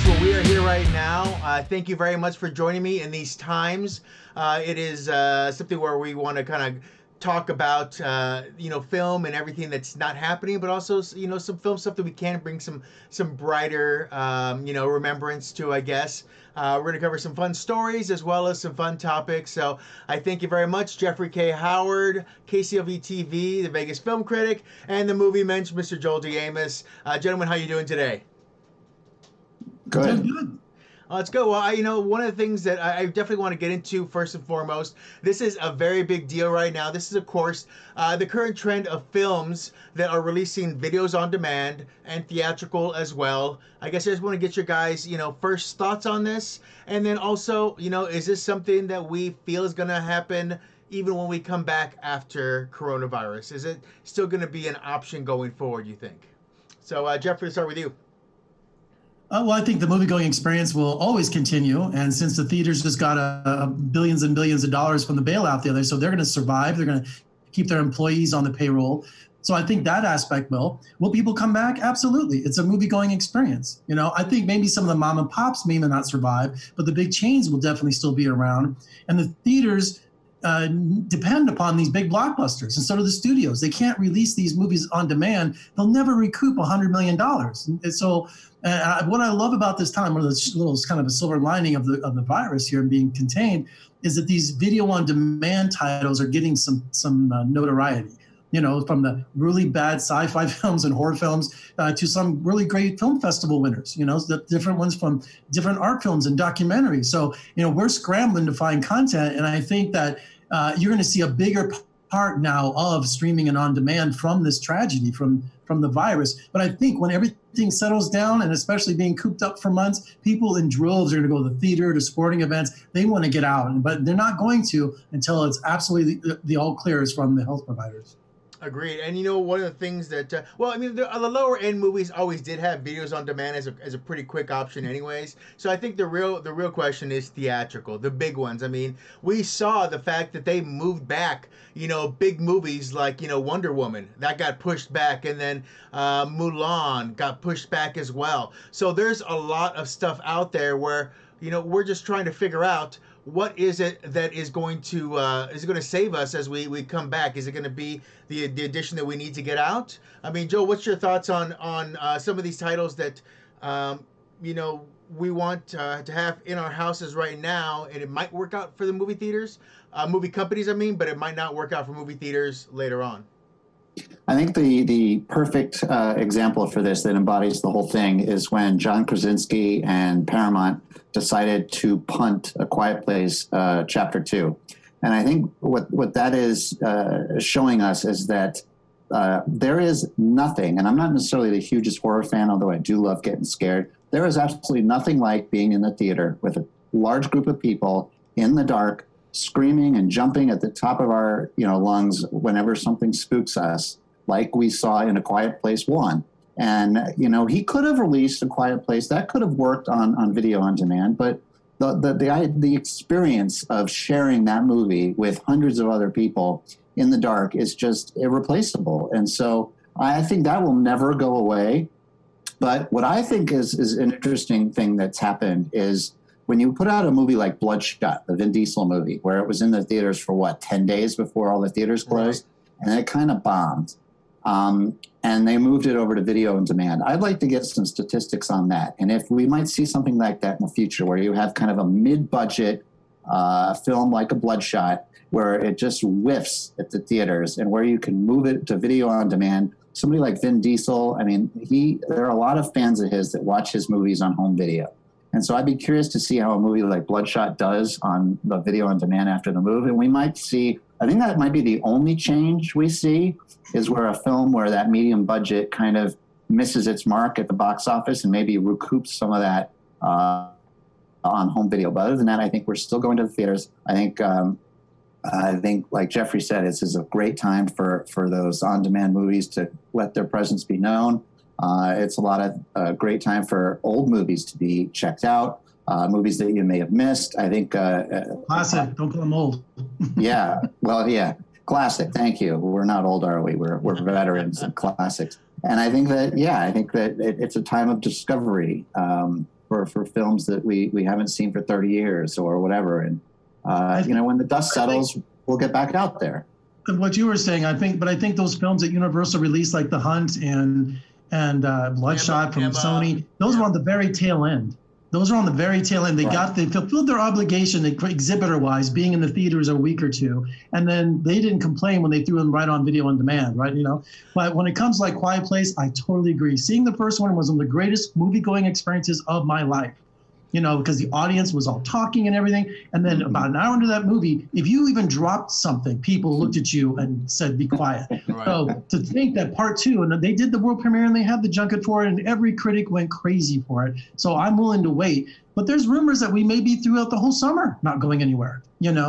guys. Well, we are here right now. Thank you very much for joining me in these times. It is something where we want to kind of talk about, film and everything that's not happening, but also, some film stuff that we can bring some brighter, remembrance to, I guess. We're going to cover some fun stories as well as some fun topics. So I thank you very much, Jeffrey K. Howard, KCLV TV, the Vegas film critic, and the movie mensch, Mr. Joel D. Amos. Gentlemen, how you doing today? Good. Good. Let's go. Well, one of the things that I definitely want to get into first and foremost, this is a very big deal right now. This is, of course, the current trend of films that are releasing videos on demand and theatrical as well. I guess I just want to get your guys, first thoughts on this. And then also, is this something that we feel is going to happen even when we come back after coronavirus? Is it still going to be an option going forward, you think? So, Jeffrey, let's start with you. Well, I think the movie-going experience will always continue. And since the theaters just got billions and billions of dollars from the bailout the other, so they're going to survive. They're going to keep their employees on the payroll. So I think that aspect will. Will people come back? Absolutely. It's a movie-going experience. I think maybe some of the mom and pops may not survive, but the big chains will definitely still be around. And the theaters depend upon these big blockbusters, and so do the studios. They can't release these movies on demand. They'll never recoup $100 million. And so what I love about this time, one of the little kind of a silver lining of the virus here and being contained, is that these video on demand titles are getting some notoriety. From the really bad sci-fi films and horror films to some really great film festival winners, the different ones from different art films and documentaries. So, we're scrambling to find content. And I think that you're going to see a bigger part now of streaming and on demand from this tragedy, from the virus. But I think when everything settles down, and especially being cooped up for months, people in droves are going to go to the theater, to sporting events. They want to get out, but they're not going to until it's absolutely the all clears from the health providers. Agreed. And one of the things that, the lower end movies always did have videos on demand as a pretty quick option anyways. So I think the real question is theatrical, the big ones. I mean, we saw the fact that they moved back, big movies like, Wonder Woman, that got pushed back, and then Mulan got pushed back as well. So there's a lot of stuff out there where, we're just trying to figure out what is it that is going to save us as we come back? Is it going to be the addition that we need to get out? I mean, Joe, what's your thoughts on some of these titles that we want to have in our houses right now, and it might work out for the movie theaters, movie companies, but it might not work out for movie theaters later on. I think the perfect example for this that embodies the whole thing is when John Krasinski and Paramount decided to punt A Quiet Place Chapter 2. And I think what that is showing us is that there is nothing, and I'm not necessarily the hugest horror fan, although I do love getting scared. There is absolutely nothing like being in the theater with a large group of people in the dark, screaming and jumping at the top of our lungs whenever something spooks us, like we saw in A Quiet Place 1. And he could have released A Quiet Place that could have worked on video on demand, but the experience of sharing that movie with hundreds of other people in the dark is just irreplaceable. And so I think that will never go away. But what I think is an interesting thing that's happened is when you put out a movie like Bloodshot, the Vin Diesel movie, where it was in the theaters for 10 days before all the theaters closed, right, and it kind of bombed. And they moved it over to video on demand. I'd like to get some statistics on that. And if we might see something like that in the future, where you have kind of a mid-budget film like a Bloodshot, where it just whiffs at the theaters and where you can move it to video on demand. Somebody like Vin Diesel, there are a lot of fans of his that watch his movies on home video. And so I'd be curious to see how a movie like Bloodshot does on the video on demand after the move. And we might see, I think that might be the only change we see, is where a film where that medium budget kind of misses its mark at the box office and maybe recoups some of that on home video. But other than that, I think we're still going to the theaters. I think, like Jeffrey said, this is a great time for those on-demand movies to let their presence be known. It's a lot of great time for old movies to be checked out, movies that you may have missed. I think classic. Don't call them old. Yeah, well, yeah, classic. Thank you. We're not old, are we? We're veterans and classics. And I think that it's a time of discovery. for films that we haven't seen for 30 years or whatever. And when the dust settles, we'll get back out there. What you were saying, I think those films that Universal released, like The Hunt and Bloodshot from Sony, those were on the very tail end. Those are on the very tail end. They fulfilled their obligation exhibitor-wise, being in the theaters a week or two, and then they didn't complain when they threw them right on video on demand, right? But when it comes to like Quiet Place, I totally agree. Seeing the first one was one of the greatest movie-going experiences of my life. Because the audience was all talking and everything. And then about an hour into that movie, if you even dropped something, people looked at you and said, be quiet. Right. So to think that part two, and they did the world premiere and they had the junket for it, and every critic went crazy for it. So I'm willing to wait. But there's rumors that we may be throughout the whole summer not going anywhere,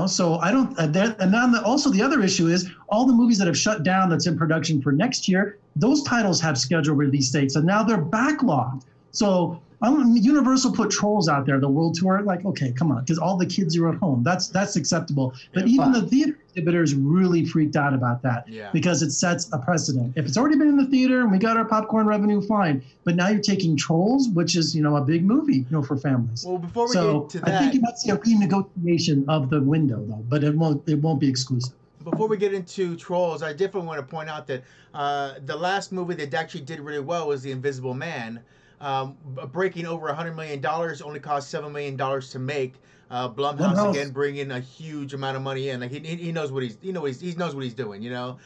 So I don't, and then also the other issue is all the movies that have shut down that's in production for next year, those titles have scheduled release dates and now they're backlogged. So Universal put Trolls out there, the world tour. Like, okay, come on, because all the kids are at home. That's acceptable. But even the theater exhibitors really freaked out about that because it sets a precedent. If it's already been in the theater and we got our popcorn revenue, fine. But now you're taking Trolls, which is a big movie, for families. Well, before we get to that, I think you might see a renegotiation of the window though, but it won't be exclusive. Before we get into Trolls, I definitely want to point out that the last movie that actually did really well was The Invisible Man. Breaking over $100 million, only cost $7 million to make. Blumhouse again bringing a huge amount of money in. Like he knows what he knows what he's doing. For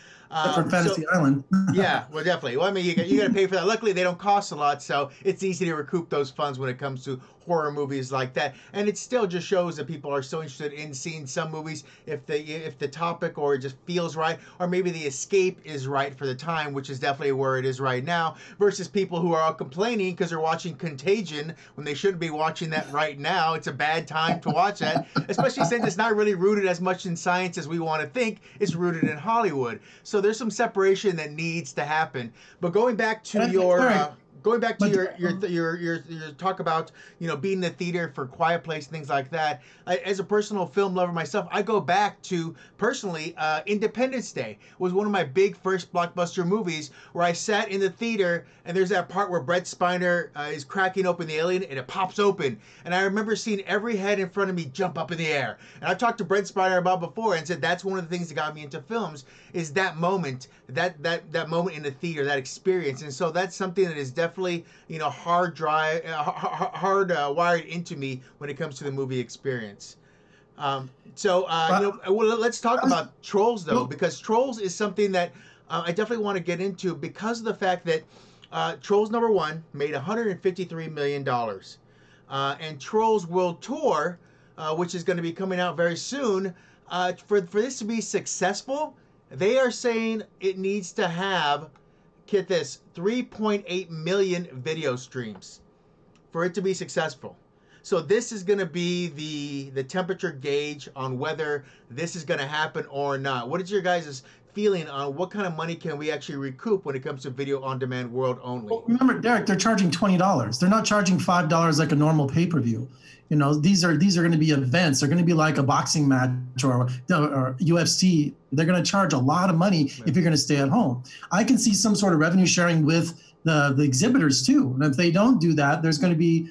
Fantasy Island. Yeah, well, definitely. Well, I mean, you got to pay for that. Luckily, they don't cost a lot, so it's easy to recoup those funds when it comes to horror movies like that. And it still just shows that people are so interested in seeing some movies if the topic or it just feels right, or maybe the escape is right for the time, which is definitely where it is right now, versus people who are all complaining because they're watching Contagion when they shouldn't be watching that right now. It's a bad time to watch that, especially since it's not really rooted as much in science as we want to think. It's rooted in Hollywood. So there's some separation that needs to happen. But going back to your talk about being in the theater for Quiet Place, things like that. As a personal film lover myself, I go back to personally Independence Day was one of my big first blockbuster movies where I sat in the theater and there's that part where Brett Spiner is cracking open the alien and it pops open, and I remember seeing every head in front of me jump up in the air. And I've talked to Brett Spiner about before and said that's one of the things that got me into films is that moment, that moment in the theater, that experience. And so that's something that is definitely hard wired into me when it comes to the movie experience. Let's talk about Trolls though, because Trolls is something that I definitely want to get into because of the fact that Trolls #1 made $153 million, and Trolls World Tour, which is going to be coming out very soon, for this to be successful, they are saying it needs to have, get this, 3.8 million video streams for it to be successful. So this is going to be the temperature gauge on whether this is going to happen or not. What is your guys' feeling on what kind of money can we actually recoup when it comes to video on demand world only? Well, remember, Derek, they're charging $20. They're not charging $5 like a normal pay-per-view. These are going to be events. They're going to be like a boxing match or UFC. They're going to charge a lot of money if you're going to stay at home. I can see some sort of revenue sharing with the exhibitors too. And if they don't do that, there's going to be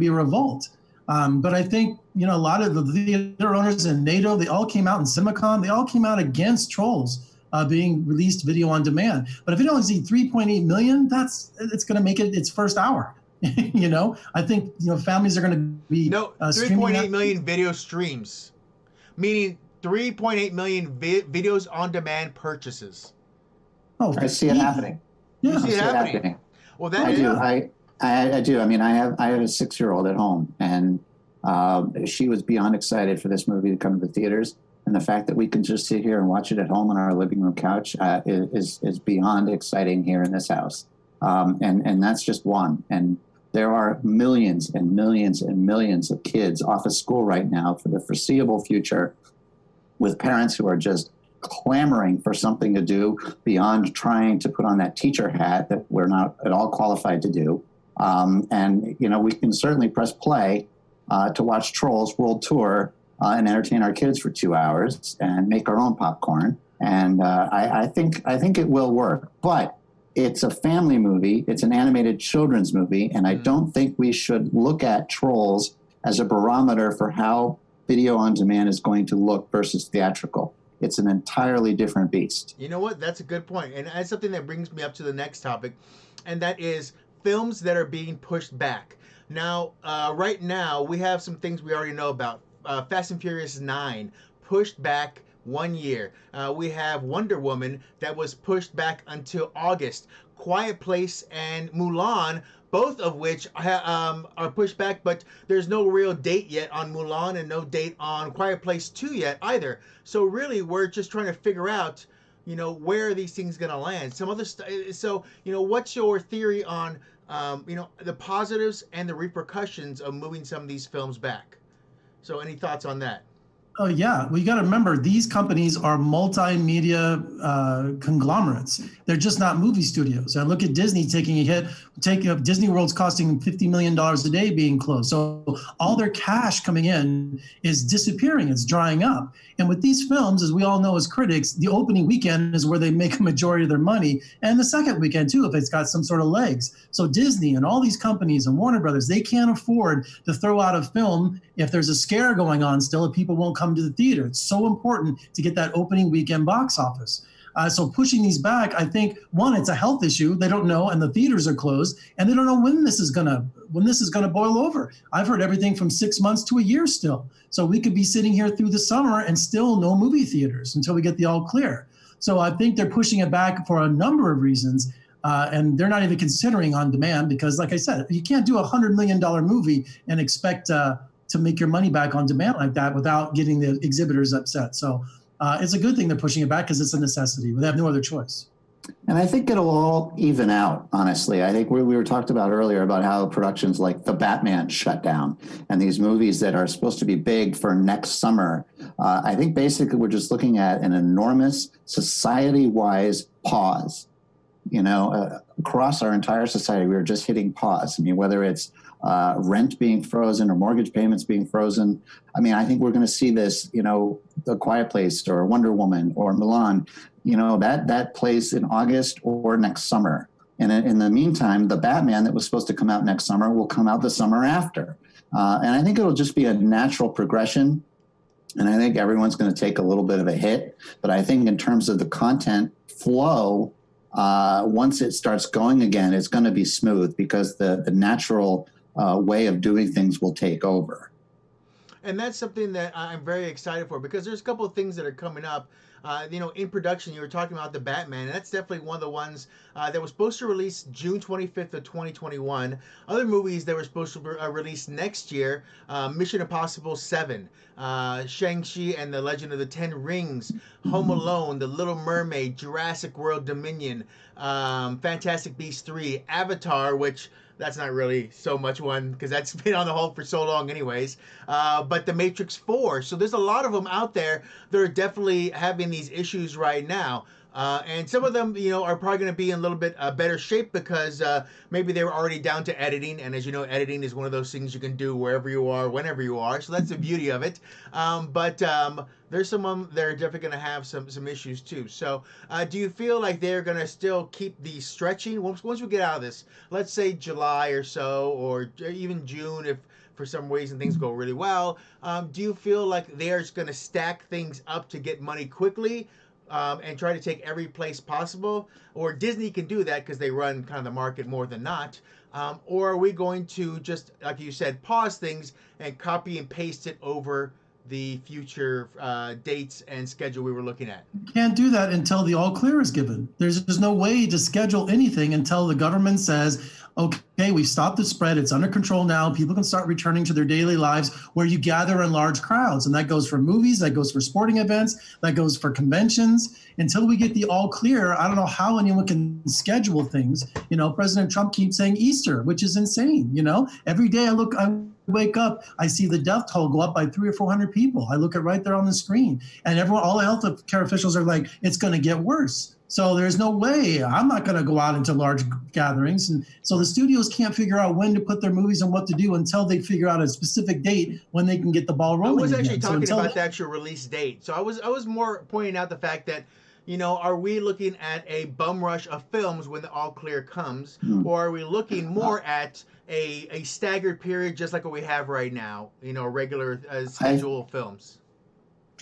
a revolt. But I think a lot of the theater owners in NATO, they all came out in CinemaCon. They all came out against Trolls being released video on demand. But if you only see 3.8 million, it's going to make it its first hour. I think families are going to be 3.8 million video streams, meaning 3.8 million videos on demand purchases. Oh, I see it happening. Yeah, you see it happening. Well, I do. I do. I mean, I have a 6-year-old at home, and she was beyond excited for this movie to come to the theaters. And the fact that we can just sit here and watch it at home on our living room couch is beyond exciting here in this house. And that's just one. And there are millions and millions and millions of kids off of school right now for the foreseeable future with parents who are just clamoring for something to do beyond trying to put on that teacher hat that we're not at all qualified to do. And we can certainly press play to watch Trolls World Tour and entertain our kids for 2 hours and make our own popcorn. And I think it will work. But it's a family movie. It's an animated children's movie. And I don't think we should look at Trolls as a barometer for how video on demand is going to look versus theatrical. It's an entirely different beast. You know what? That's a good point. And that's something that brings me up to the next topic, and that is films that are being pushed back. Now, right now, we have some things we already know about. Fast and Furious 9 pushed back 1 year. We have Wonder Woman that was pushed back until August. Quiet Place and Mulan, both of which are pushed back, but there's no real date yet on Mulan and no date on Quiet Place 2 yet either. So really, we're just trying to figure out, where are these things going to land? Some other so, what's your theory on, the positives and the repercussions of moving some of these films back? So any thoughts on that? Oh yeah, well, you got to remember these companies are multimedia conglomerates. They're just not movie studios. And look at Disney taking a hit. Disney World's costing $50 million a day being closed. So all their cash coming in is disappearing. It's drying up. And with these films, as we all know as critics, the opening weekend is where they make a majority of their money, and the second weekend too, if it's got some sort of legs. So Disney and all these companies and Warner Brothers, they can't afford to throw out a film if there's a scare going on still, if people won't come to the theater. It's so important to get that opening weekend box office. So pushing these back, I think, one, it's a health issue. They don't know, and the theaters are closed, and they don't know when this is gonna boil over. I've heard everything from 6 months to a year still. So we could be sitting here through the summer and still no movie theaters until we get the all clear. So I think they're pushing it back for a number of reasons. And they're not even considering on demand because, like I said, you can't do $100 million movie and expect to make your money back on demand like that without getting the exhibitors upset. So it's a good thing they're pushing it back because it's a necessity. They have no other choice. And I think it'll all even out, honestly. I think we were talked about earlier about how productions like The Batman shut down and these movies that are supposed to be big for next summer. I think basically we're just looking at an enormous society-wise pause. Across our entire society, we are just hitting pause. I mean, whether it's rent being frozen or mortgage payments being frozen. I mean, I think we're going to see this, The Quiet Place or Wonder Woman or Milan, that plays in August or next summer. And in the meantime, the Batman that was supposed to come out next summer will come out the summer after. And I think it'll just be a natural progression. And I think everyone's going to take a little bit of a hit. But I think in terms of the content flow, once it starts going again, it's going to be smooth because the natural way of doing things will take over. And that's something that I'm very excited for because there's a couple of things that are coming up. In production, you were talking about the Batman, and that's definitely one of the ones that was supposed to release June 25th of 2021. Other movies that were supposed to release next year, Mission Impossible 7, Shang-Chi and the Legend of the Ten Rings, Home Alone, The Little Mermaid, Jurassic World Dominion, Fantastic Beasts 3, Avatar, which that's not really so much one because that's been on the hold for so long anyways. But The Matrix 4. So there's a lot of them out there that are definitely having these issues right now. And some of them, are probably going to be in a little bit better shape because maybe they were already down to editing. And as you know, editing is one of those things you can do wherever you are, whenever you are. So that's the beauty of it. But there's some of them that are definitely going to have some issues too. So do you feel like they're going to still keep these stretching? Once we get out of this, let's say July or so, or even June, if for some reason things go really well, do you feel like they're just going to stack things up to get money quickly? And try to take every place possible, or Disney can do that because they run kind of the market more than not, or are we going to just, like you said, pause things and copy and paste it over the future dates and schedule we were looking at? Can't do that until the all clear is given. There's no way to schedule anything until the government says, okay, we've stopped the spread. It's under control now. People can start returning to their daily lives where you gather in large crowds. And that goes for movies, that goes for sporting events, that goes for conventions. Until we get the all clear, I don't know how anyone can schedule things. President Trump keeps saying Easter, which is insane. Every day I wake up, I see the death toll go up by 300 or 400 people. I look at right there on the screen, and all the health care officials are like, it's going to get worse. So there's no way I'm not going to go out into large gatherings. And so the studios can't figure out when to put their movies and what to do until they figure out a specific date when they can get the ball rolling. I was actually again. talking about the actual release date. So I was more pointing out the fact that, are we looking at a bum rush of films when the all clear comes, Mm. or are we looking more at a staggered period just like what we have right now? Regular I schedule of films.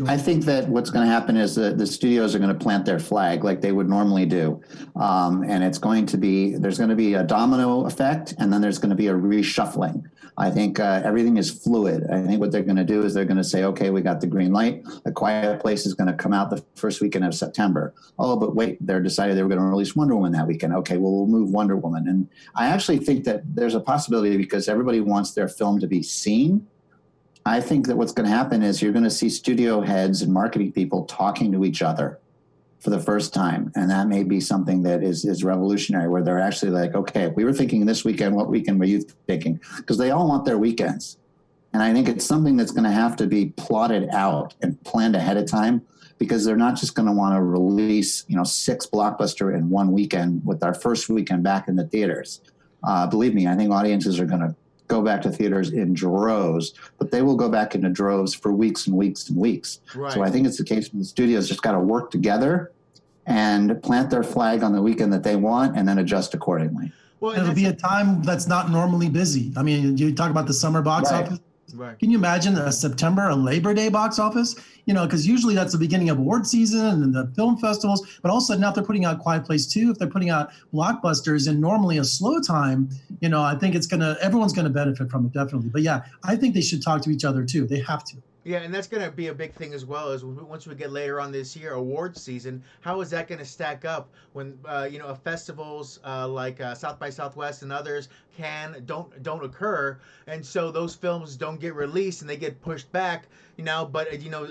I think that what's going to happen is that the studios are going to plant their flag like they would normally do. And there's going to be a domino effect, and then there's going to be a reshuffling. I think everything is fluid. I think what they're going to do is they're going to say, okay, we got the green light. A Quiet Place is going to come out the first weekend of September. Oh, but wait, they're decided they were going to release Wonder Woman that weekend. Okay, well, we'll move Wonder Woman. And I actually think that there's a possibility, because everybody wants their film to be seen. I think that what's going to happen is you're going to see studio heads and marketing people talking to each other for the first time. And that may be something that is revolutionary, where they're actually like, okay, we were thinking this weekend, what weekend were you thinking? Because they all want their weekends. And I think it's something that's going to have to be plotted out and planned ahead of time, because they're not just going to want to release, 6 blockbuster in one weekend with our first weekend back in the theaters. Believe me, I think audiences are going to go back to theaters in droves, but they will go back into droves for weeks and weeks and weeks. Right. So I think it's the case when the studios just got to work together and plant their flag on the weekend that they want, and then adjust accordingly. Well, It'll be a time that's not normally busy. I mean, you talk about the summer box office. Right. Can you imagine a September, a Labor Day box office? Because usually that's the beginning of award season and the film festivals. But all of a sudden now, if they're putting out Quiet Place 2, if they're putting out blockbusters in normally a slow time, I think everyone's gonna benefit from it, definitely. But yeah, I think they should talk to each other too. They have to. Yeah, and that's going to be a big thing as well, as once we get later on this year, awards season. How is that going to stack up when festivals like South by Southwest and others don't occur, and so those films don't get released and they get pushed back. But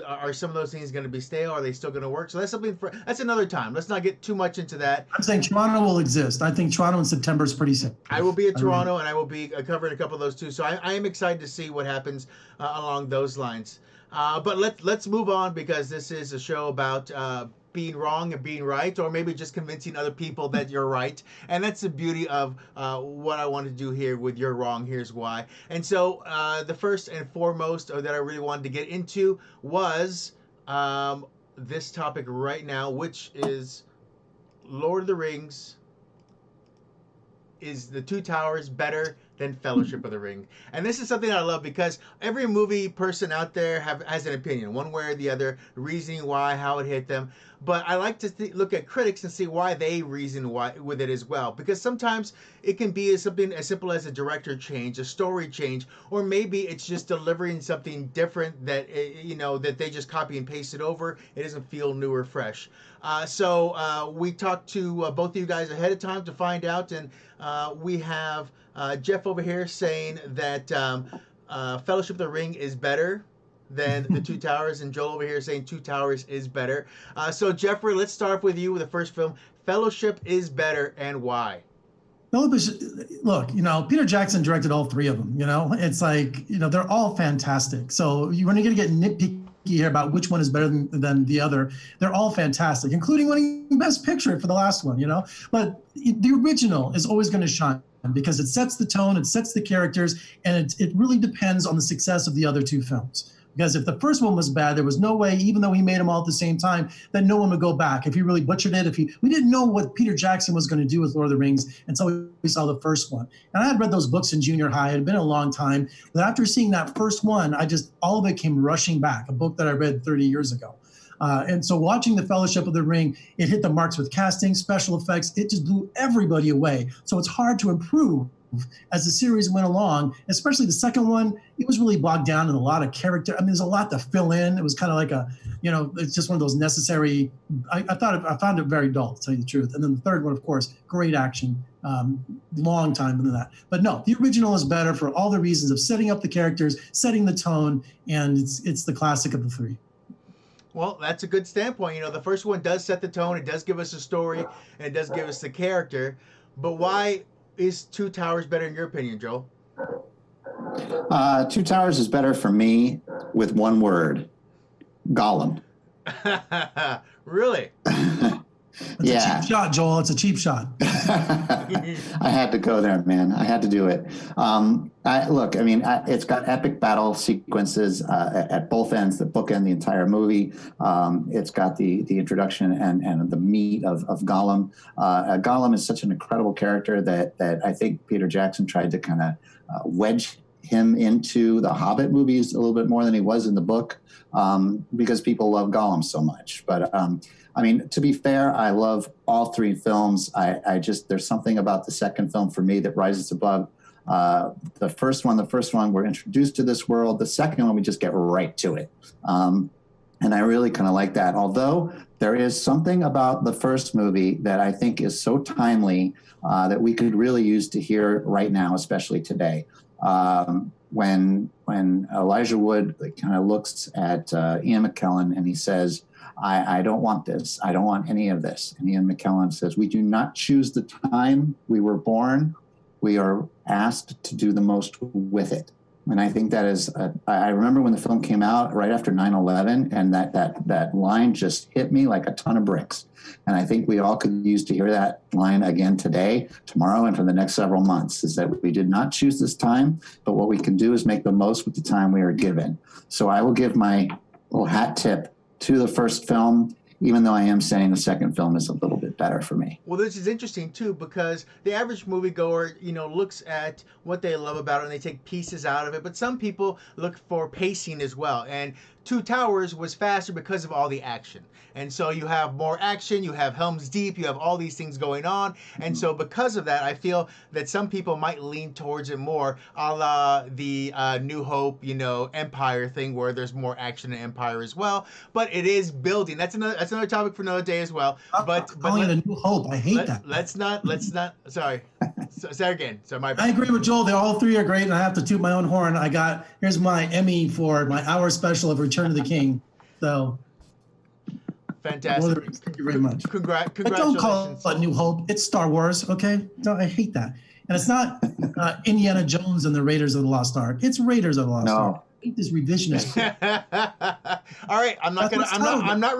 are some of those things going to be stale? Are they still going to work? So that's another time. Let's not get too much into that. I'm saying Toronto will exist. I think Toronto in September is pretty safe. I will be at Toronto, and I will be covering a couple of those too. So I am excited to see what happens along those lines. But let's move on, because this is a show about being wrong and being right, or maybe just convincing other people that you're right. And that's the beauty of what I want to do here with You're Wrong, Here's Why. And so the first and foremost that I really wanted to get into was this topic right now, which is Lord of the Rings. Is the Two Towers better than Fellowship of the Ring? And this is something I love, because every movie person out there has an opinion, one way or the other, reasoning why, how it hit them. But I like to look at critics and see why they reason with it as well, because sometimes it can be something as simple as a director change, a story change, or maybe it's just delivering something different that that they just copy and paste it over. It doesn't feel new or fresh. So we talked to both of you guys ahead of time to find out, and we have Jeff over here saying that Fellowship of the Ring is better than the Two Towers, and Joel over here saying Two Towers is better. So Jeffrey, let's start with you with the first film. Fellowship is better, and why? Look, Peter Jackson directed all 3 of them. It's like, they're all fantastic. So when you're going to get nitpicky here about which one is better than the other, they're all fantastic, including winning Best Picture for the last one. But the original is always going to shine, because it sets the tone, it sets the characters, and it really depends on the success of the other 2 films. Because if the first one was bad, there was no way, even though he made them all at the same time, that no one would go back. If he really butchered it, we didn't know what Peter Jackson was going to do with Lord of the Rings until we saw the first one. And I had read those books in junior high. It had been a long time. But after seeing that first one, all of it came rushing back, a book that I read 30 years ago. And so watching The Fellowship of the Ring, it hit the marks with casting, special effects. It just blew everybody away. So it's hard to improve as the series went along, especially the second one. It was really bogged down in a lot of character. I mean, there's a lot to fill in. It was kind of like it's just one of those necessary. I found it very dull, to tell you the truth. And then the third one, of course, great action, long time into that. But no, the original is better for all the reasons of setting up the characters, setting the tone, and it's the classic of the 3. Well, that's a good standpoint. The first one does set the tone. It does give us a story, and it does give us the character. But why is Two Towers better in your opinion, Joel? Two Towers is better for me with one word: Gollum. Really? It's a cheap shot, Joel. It's a cheap shot. I had to go there, man. I had to do it. It's got epic battle sequences at both ends that bookend the entire movie. It's got the introduction and the meat of Gollum. Gollum is such an incredible character that I think Peter Jackson tried to kind of wedge him into the Hobbit movies a little bit more than he was in the book, because people love Gollum so much. But to be fair, I love all three films. I just, there's something about the second film for me that rises above the first one. The first one, we're introduced to this world. The second one, we just get right to it. And I really kind of like that. Although there is something about the first movie that I think is so timely that we could really use to hear right now, especially today. When Elijah Wood kind of looks at Ian McKellen and he says, I don't want this. I don't want any of this. And Ian McKellen says, we do not choose the time we were born. We are asked to do the most with it. And I think that is, I remember when the film came out right after 9/11, and that line just hit me like a ton of bricks. And I think we all could use to hear that line again today, tomorrow, and for the next several months, is that we did not choose this time, but what we can do is make the most with the time we are given. So I will give my little hat tip to the first film, even though I am saying the second film is a little bit better for me. Well, this is interesting too, because the average moviegoer, looks at what they love about it and they take pieces out of it. But some people look for pacing as well. And Two Towers was faster because of all the action. And so you have more action, you have Helm's Deep, you have all these things going on. And so because of that, I feel that some people might lean towards it more, a la the New Hope, Empire thing, where there's more action in Empire as well. But it is building. That's another topic for another day as well. But calling it a New Hope, I hate that. Let's not. Sorry. Say again. So I agree with Joel. They all three are great, and I have to toot my own horn. Here's my Emmy for my hour special of Return of the King. So fantastic. Thank you very much. Congratulations. But don't call it New Hope. It's Star Wars, okay? No, I hate that. And it's not Indiana Jones and the Raiders of the Lost Ark. It's Raiders of the Lost Ark. I hate this revisionist. All right, I'm not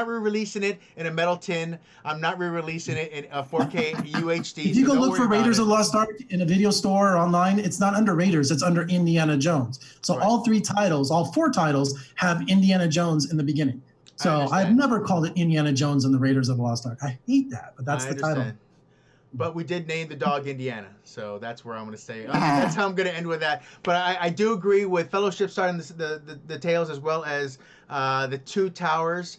re-releasing it in a metal tin. I'm not re-releasing it in a 4K UHD. If you go look for Raiders of the Lost Ark in a video store or online, it's not under Raiders, it's under Indiana Jones. So right. All four titles have Indiana Jones in the beginning. So I've never called it Indiana Jones and the Raiders of the Lost Ark. I hate that, but that's the title. But we did name the dog Indiana, so that's where I'm going to say. That's how I'm going to end with that. But I do agree with Fellowship starting the tales as well as the Two Towers.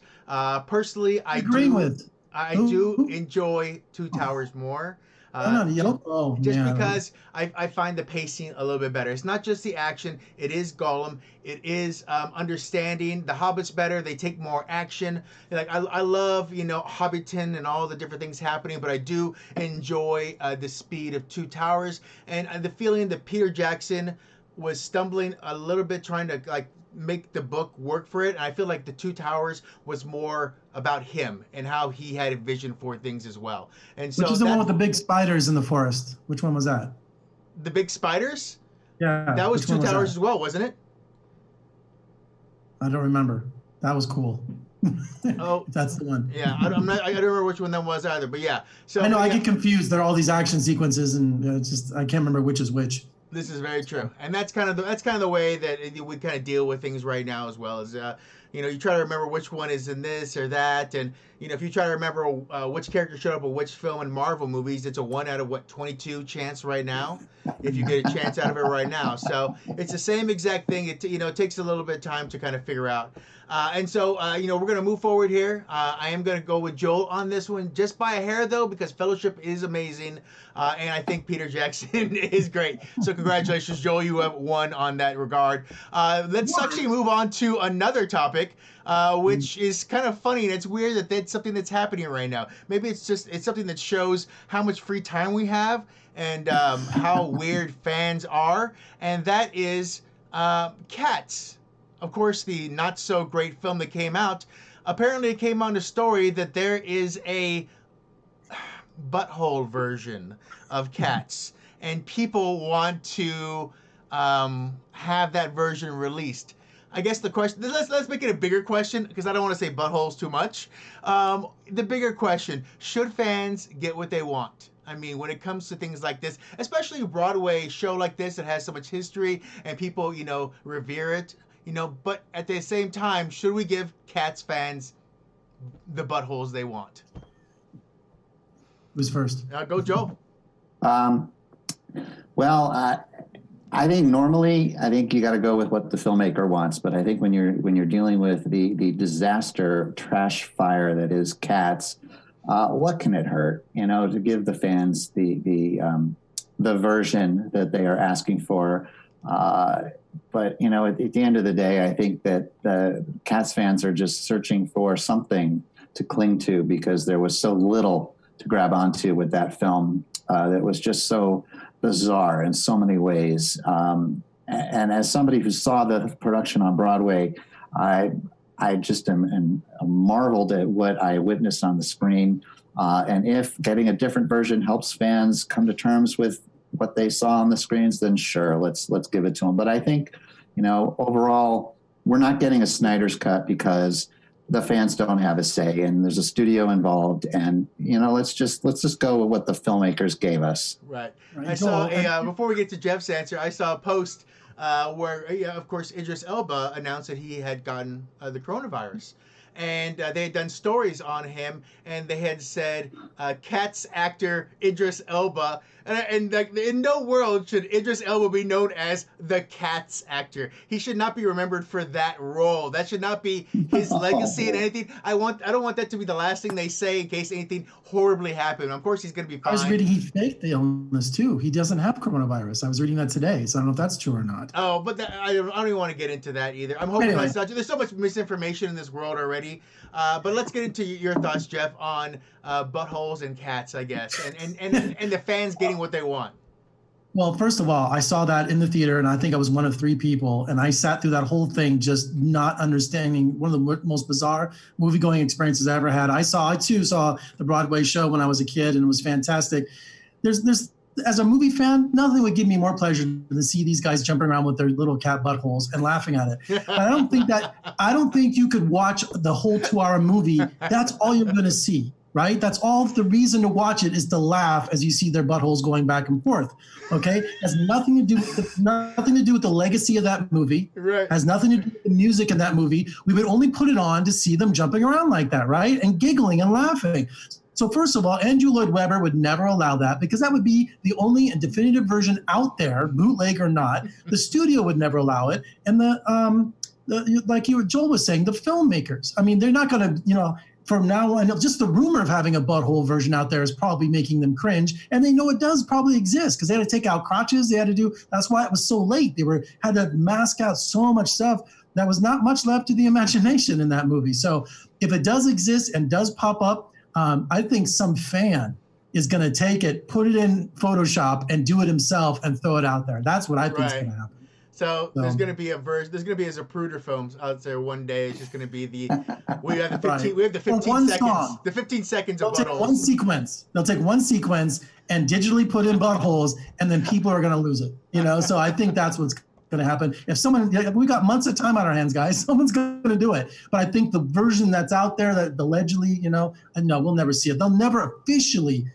Personally, I do enjoy Two Towers more. Because I find the pacing a little bit better. It's not just the action. It is Gollum. It is understanding. The Hobbit's better. They take more action. Like I love Hobbiton and all the different things happening, but I do enjoy the speed of Two Towers and the feeling that Peter Jackson was stumbling a little bit trying to make the book work for it. And I feel like the Two Towers was more about him and how he had a vision for things as well. And so which is the one with the big spiders in the forest? Which one was that? The big spiders? Yeah. That was Two Towers as well, wasn't it? I don't remember. That was cool. Oh, that's the one. Yeah, I don't remember which one that was either, but yeah. So I know I get confused. There are all these action sequences, and I can't remember which is which. This is very true, and that's kind of the way that we kind of deal with things right now as well. As you try to remember which one is in this or that, and if you try to remember which character showed up in which film in Marvel movies, it's a 1 out of 22 chance right now. If you get a chance out of it right now, so it's the same exact thing. It takes a little bit of time to kind of figure out. And so, we're going to move forward here. I am going to go with Joel on this one, just by a hair, though, because Fellowship is amazing. And I think Peter Jackson is great. So congratulations, Joel. You have won on that regard. Let's actually move on to another topic, which is kind of funny. And it's weird that that's something that's happening right now. Maybe it's something that shows how much free time we have and how weird fans are. And that is Cats. Of course, the not-so-great film that came out, apparently it came on the story that there is a butthole version of Cats, and people want to have that version released. I guess the question. Let's make it a bigger question because I don't want to say buttholes too much. The bigger question: should fans get what they want? I mean, when it comes to things like this, especially a Broadway show like this that has so much history and people, revere it, But at the same time, should we give Cats fans the buttholes they want? Who's first? Go, Joe. Well, I think normally, I think you got to go with what the filmmaker wants. But I think when you're dealing with the disaster trash fire that is Cats, what can it hurt? To give the fans the version that they are asking for. But at the end of the day, I think that the Cats fans are just searching for something to cling to because there was so little to grab onto with that film that was just so bizarre in so many ways. And as somebody who saw the production on Broadway, I just am marveled at what I witnessed on the screen. And if getting a different version helps fans come to terms with what they saw on the screens, then sure, let's give it to them. But I think, overall, we're not getting a Snyder's cut because the fans don't have a say and there's a studio involved. And, let's just go with what the filmmakers gave us. Right. I saw before we get to Jeff's answer, I saw a post where, of course, Idris Elba announced that he had gotten the coronavirus. And they had done stories on him, and they had said, Cats actor Idris Elba. And in no world should Idris Elba be known as the Cats actor. He should not be remembered for that role. That should not be his legacy and anything. I don't want that to be the last thing they say in case anything horribly happened. Of course, he's going to be fine. I was reading he faked the illness too. He doesn't have coronavirus. I was reading that today, so I don't know if that's true or not. Oh, but I don't even want to get into that either. I'm hoping that's not true. There's so much misinformation in this world already. But let's get into your thoughts, Jeff, on buttholes and cats, I guess, and the fans getting what they want. Well, first of all, I saw that in the theater, and I think I was one of 3 people, and I sat through that whole thing just not understanding one of the most bizarre movie-going experiences I ever had. I too saw the Broadway show when I was a kid, and it was fantastic. There's as a movie fan, nothing would give me more pleasure than to see these guys jumping around with their little cat buttholes and laughing at it. But I don't think you could watch the whole 2-hour movie. That's all you're going to see, right? That's all the reason to watch it is to laugh as you see their buttholes going back and forth. Okay, it has nothing to do with the legacy of that movie. Right. Has nothing to do with the music in that movie. We would only put it on to see them jumping around like that, right? And giggling and laughing. So first of all, Andrew Lloyd Webber would never allow that because that would be the only and definitive version out there, bootleg or not. The studio would never allow it, and like Joel was saying, the filmmakers. I mean, they're not going to, from now on, just the rumor of having a butthole version out there is probably making them cringe, and they know it does probably exist because they had to take out crotches. They had to do. That's why it was so late. They had to mask out so much stuff. That was not much left to the imagination in that movie. So if it does exist and does pop up. I think some fan is going to take it, put it in Photoshop, and do it himself and throw it out there. That's what I think is going to happen. So there's going to be a version. There's going to be a Zapruder film out there one day. It's just going to be we have the 15. We have the 15 seconds. Song. The 15 seconds of buttholes. They'll take one sequence and digitally put in buttholes, and then people are going to lose it. So I think that's what's going to happen. If we got months of time on our hands, guys, someone's going to do it. But I think the version that's out there that allegedly, no, we'll never see it. They'll never officially,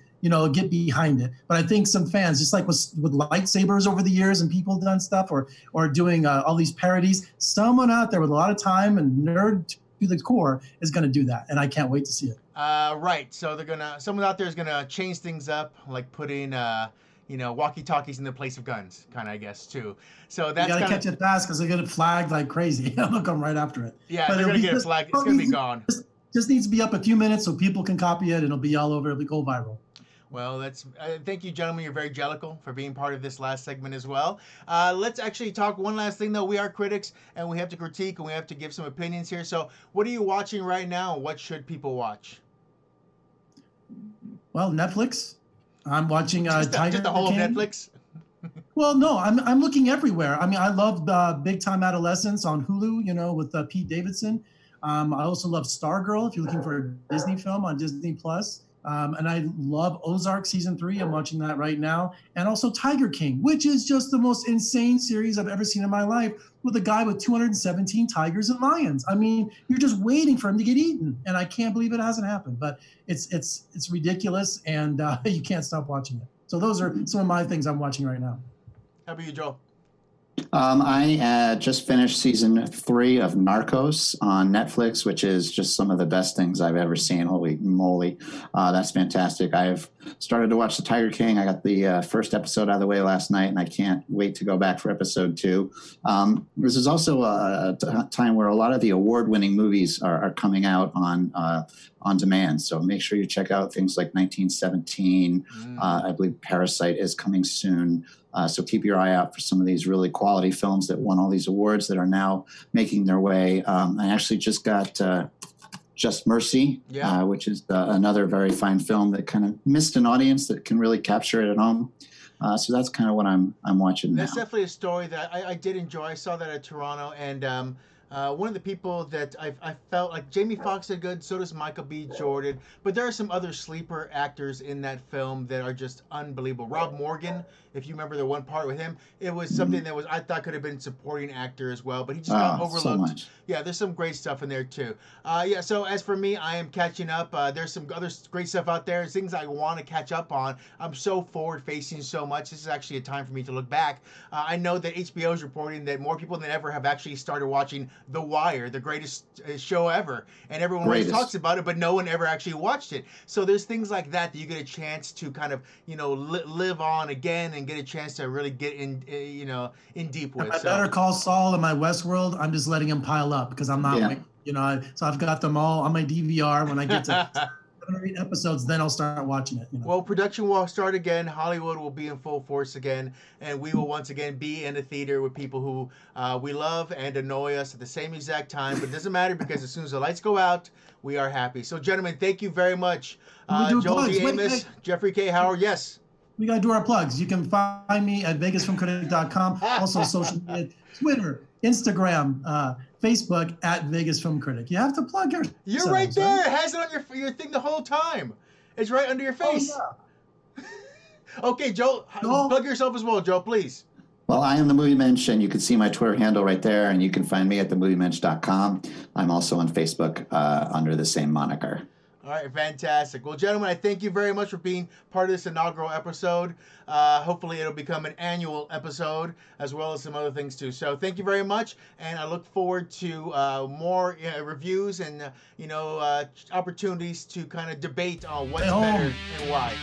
get behind it. But I think some fans, just like with lightsabers over the years and people done stuff or doing all these parodies, someone out there with a lot of time and nerd to the core is going to do that. And I can't wait to see it. Right. So someone out there is going to change things up, like putting, walkie-talkies in the place of guns, kind of, I guess, too. So that's you got to catch it fast because they're going to flag like crazy. They'll come right after it. Yeah, but they're going to get it flagged. It's going to be gone. Just needs to be up a few minutes so people can copy it and it'll be all over. It'll go viral. Well, thank you, gentlemen. You're very jellical for being part of this last segment as well. Let's actually talk one last thing, though. We are critics, and we have to critique, and we have to give some opinions here. So what are you watching right now? What should people watch? Well, Netflix. I'm watching just the whole of Netflix. Well, no, I'm looking everywhere. I mean, I love Big Time Adolescence on Hulu, with Pete Davidson. I also love Stargirl. If you're looking for a Disney film on Disney Plus, And I love Ozark season 3. I'm watching that right now. And also Tiger King, which is just the most insane series I've ever seen in my life, with a guy with 217 tigers and lions. I mean, you're just waiting for him to get eaten. And I can't believe it hasn't happened. But it's ridiculous, and you can't stop watching it. So those are some of my things I'm watching right now. How about you, Joel? I just finished season 3 of Narcos on Netflix, which is just some of the best things I've ever seen. Holy moly. That's fantastic. I've started to watch The Tiger King. I got the first episode out of the way last night, and I can't wait to go back for episode 2. This is also a time where a lot of the award-winning movies are coming out on demand. So make sure you check out things like 1917. I believe Parasite is coming soon. So keep your eye out for some of these really quality films that won all these awards that are now making their way. I actually just got Just Mercy, which is another very fine film that kind of missed an audience that can really capture it at home. So that's kind of what I'm watching now. That's definitely a story that I did enjoy. I saw that at Toronto, and one of the people that I felt like Jamie Foxx did good, so does Michael B. Jordan, but there are some other sleeper actors in that film that are just unbelievable. Rob Morgan, if you remember the one part with him, it was something that was I thought could have been supporting actor as well, but he just got overlooked. So much. Yeah, there's some great stuff in there too. So as for me, I am catching up. There's some other great stuff out there, things I want to catch up on. I'm so forward-facing so much. This is actually a time for me to look back. I know that HBO is reporting that more people than ever have actually started watching The Wire, the greatest show ever, and everyone always talks about it, but no one ever actually watched it. So there's things like that you get a chance to kind of live on again and get a chance to really get in in deep with. I Better Call Saul and my Westworld, I'm just letting him pile up because I'm not so I've got them all on my DVR. When I get to 7 or 8 episodes, then I'll start watching it. Well, production will start again. Hollywood will be in full force again, and we will once again be in a theater with people who we love and annoy us at the same exact time. But it doesn't matter because as soon as the lights go out, we are happy. So, gentlemen, thank you very much. Joel D. Amos, Jeffrey K. Howard, yes. We got to do our plugs. You can find me at vegasfilmcritic.com. Also, social media, Twitter, Instagram, Facebook at Vegas Film Critic. You have to plug your. You're right there. Right? It has it on your thing the whole time. It's right under your face. Oh, yeah. Okay, Joel, plug yourself as well, Joe, please. Well, I am the Movie Mensch, and you can see my Twitter handle right there, and you can find me at themoviemensch.com. I'm also on Facebook under the same moniker. All right, fantastic. Well, gentlemen, I thank you very much for being part of this inaugural episode. Hopefully, it'll become an annual episode as well as some other things too. So, thank you very much, and I look forward to more reviews and opportunities to kind of debate on what's better and why.